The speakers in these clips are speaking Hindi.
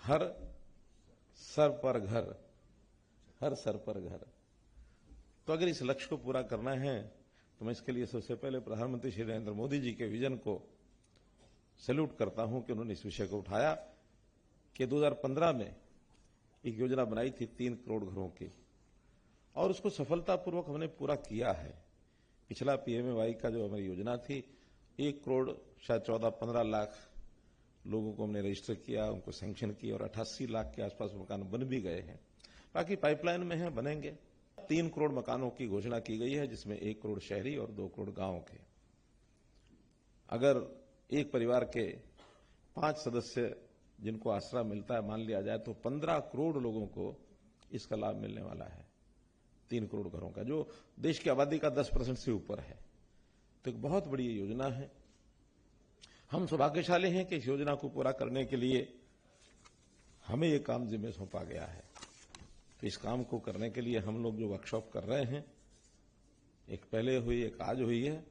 हर सर पर घर, हर सर पर घर। तो अगर इस लक्ष्य को पूरा करना है तो मैं इसके लिए सबसे पहले प्रधानमंत्री श्री नरेंद्र मोदी जी के विजन को सैल्यूट करता हूं कि उन्होंने इस विषय को उठाया कि 2015 में एक योजना बनाई थी 3 करोड़ घरों की, और उसको सफलतापूर्वक हमने पूरा किया है। पिछला पीएमएवाई का जो हमारी योजना थी, 1 करोड़ शायद 14-15 लाख लोगों को हमने रजिस्टर किया, उनको सैंक्शन किया, और 88 लाख के आसपास मकान बन भी गए हैं। बाकी पाइपलाइन में है, बनेंगे। 3 करोड़ मकानों की घोषणा की गई है, जिसमें 1 करोड़ शहरी और 2 करोड़ गांव के। अगर एक परिवार के 5 सदस्य जिनको आसरा मिलता है मान लिया जाए, तो 15 करोड़ लोगों को इसका लाभ मिलने वाला है। 3 करोड़ घरों का, जो देश की आबादी का 10% से ऊपर है। तो एक बहुत बड़ी योजना है। हम सौभाग्यशाली हैं कि इस योजना को पूरा करने के लिए हमें ये काम जिम्मे सौंपा गया है। तो इस काम को करने के लिए हम लोग जो वर्कशॉप कर रहे हैं, एक पहले हुई, एक आज हुई है,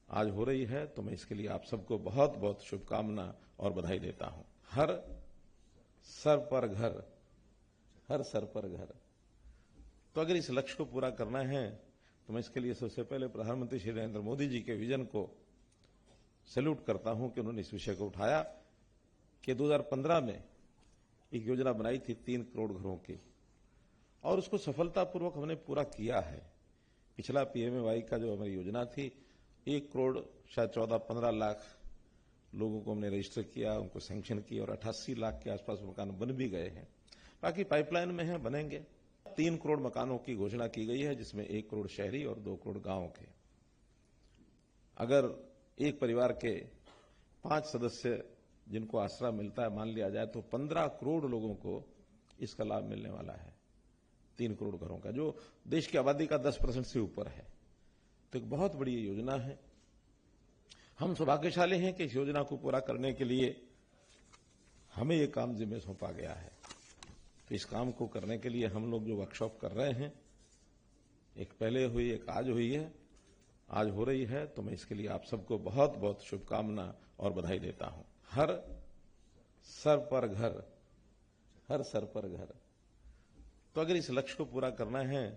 आज हो रही है, तो मैं इसके लिए आप सबको बहुत बहुत शुभकामना और बधाई देता हूं। हर सर पर घर, हर सर पर घर। तो अगर इस लक्ष्य को पूरा करना है तो मैं इसके लिए सबसे पहले प्रधानमंत्री श्री नरेंद्र मोदी जी के विजन को सैल्यूट करता हूं कि उन्होंने इस विषय को उठाया कि 2015 में एक योजना बनाई थी 3 करोड़ घरों की, और उसको सफलतापूर्वक हमने पूरा किया है। पिछला पीएमएवाई का जो हमारी योजना थी, 1 करोड़ शायद 14-15 लाख लोगों को हमने रजिस्टर किया, उनको सैंक्शन किया, और 88 लाख के आसपास मकान बन भी गए हैं। बाकी पाइपलाइन में है, बनेंगे। 3 करोड़ मकानों की घोषणा की गई है, जिसमें 1 करोड़ शहरी और 2 करोड़ गांव के। अगर एक परिवार के 5 सदस्य जिनको आसरा मिलता है मान लिया जाए, तो 15 करोड़ लोगों को इसका लाभ मिलने वाला है। 3 करोड़ घरों का, जो देश की आबादी का 10% से ऊपर है। तो एक बहुत बड़ी योजना है। हम सौभाग्यशाली हैं कि इस योजना को पूरा करने के लिए हमें ये काम जिम्मे सौंपा गया है। तो इस काम को करने के लिए हम लोग जो वर्कशॉप कर रहे हैं, एक पहले हुई, एक आज हुई है, आज हो रही है, तो मैं इसके लिए आप सबको बहुत बहुत शुभकामना और बधाई देता हूं। हर सर पर घर, हर सर पर घर। तो अगर इस लक्ष्य को पूरा करना है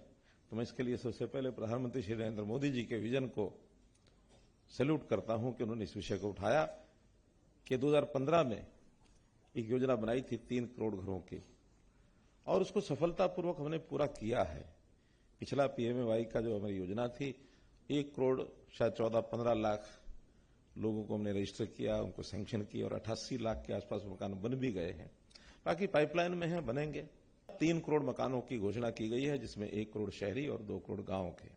तो मैं इसके लिए सबसे पहले प्रधानमंत्री श्री नरेंद्र मोदी जी के विजन को सैल्यूट करता हूं कि उन्होंने इस विषय को उठाया कि 2015 में एक योजना बनाई थी 3 करोड़ घरों की, और उसको सफलतापूर्वक हमने पूरा किया है। पिछला पीएमएवाई का जो हमारी योजना थी, 1 करोड़ शायद 14-15 लाख लोगों को हमने रजिस्टर किया, उनको सैंक्शन किया, और 88 लाख के आसपास मकान बन भी गए हैं। बाकी पाइपलाइन में है, बनेंगे। 3 करोड़ मकानों की घोषणा की गई है, जिसमें 1 करोड़ शहरी और 2 करोड़ गांव के।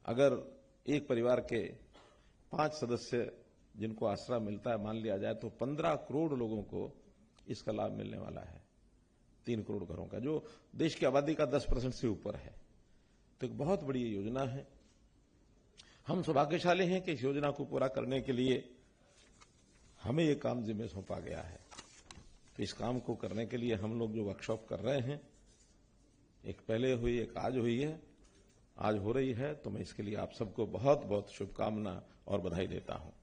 अगर एक परिवार के 5 सदस्य जिनको आसरा मिलता है मान लिया जाए, तो 15 करोड़ लोगों को इसका लाभ मिलने वाला है। 3 करोड़ घरों का, जो देश की आबादी का 10% से ऊपर है। तो एक बहुत बड़ी योजना है। हम सौभाग्यशाली हैं कि इस योजना को पूरा करने के लिए हमें ये काम जिम्मे सौंपा गया है। तो इस काम को करने के लिए हम लोग जो वर्कशॉप कर रहे हैं, एक पहले हुई, एक आज हुई है, आज हो रही है, तो मैं इसके लिए आप सबको बहुत बहुत शुभकामना और बधाई देता हूं।